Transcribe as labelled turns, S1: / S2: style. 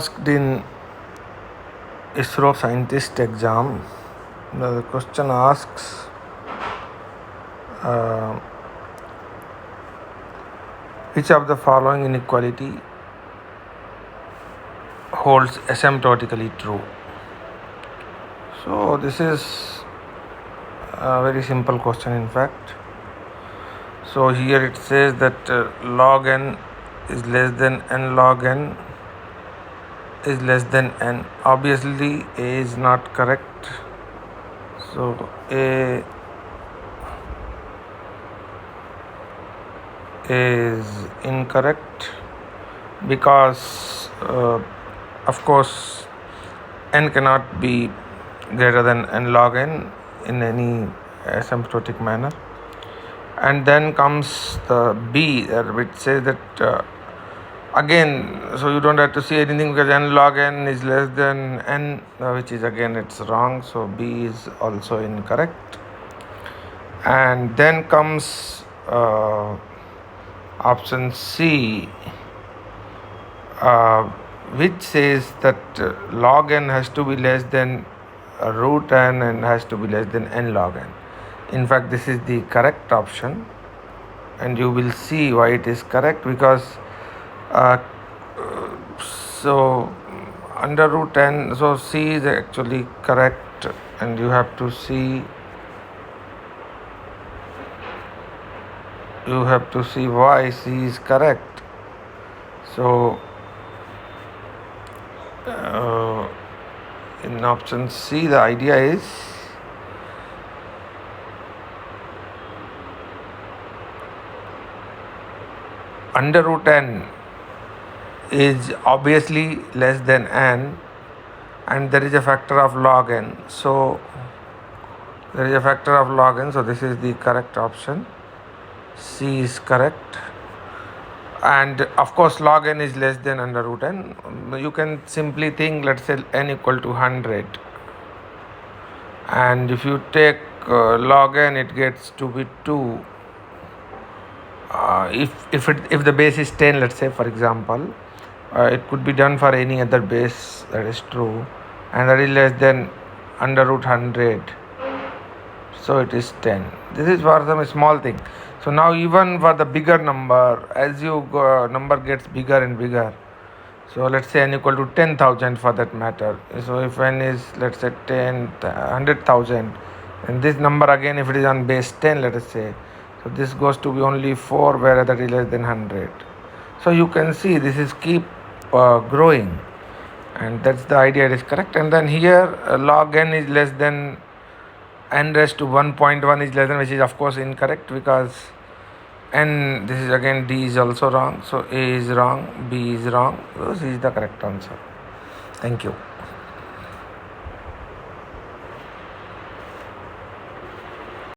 S1: Asked in ISRO Scientist Exam, the question asks which of the following inequality holds asymptotically true. So this is a very simple question in fact. So here it says that log n is less than n log n is less than n. Obviously A is not correct. So A is incorrect because of course n cannot be greater than n log n in any asymptotic manner. And then comes the B which says that again, so you don't have to see anything because n log n is less than n, which is again it's wrong, so B is also incorrect. And then comes option C, which says that log n has to be less than root n and has to be less than n log n. In fact, this is the correct option, and you will see why it is correct because so under root n, so C is actually correct, and you have to see why C is correct. So in option C, the idea is under root n is obviously less than n, and there is a factor of log n. So there is a factor of log n, so this is the correct option. C is correct. And of course log n is less than under root n. You can simply think, let's say n equal to 100, and if you take log n, it gets to be 2. If the base is 10, let's say for example, it could be done for any other base, that is true, and that is less than under root 100, so it is 10. This is for some small thing. So now even for the bigger number, as you number gets bigger and bigger, so let's say n equal to 10,000 for that matter. So if n is, let's say 100,000, and this number again, if it is on base 10, let us say, so this goes to be only 4, whereas that is less than 100. So you can see this is keep growing, and that's the idea, it is correct. And then here log n is less than n raised to 1.1 is less than, which is of course incorrect because n, this is again D is also wrong, so A is wrong, B is wrong, so C is the correct answer. Thank you.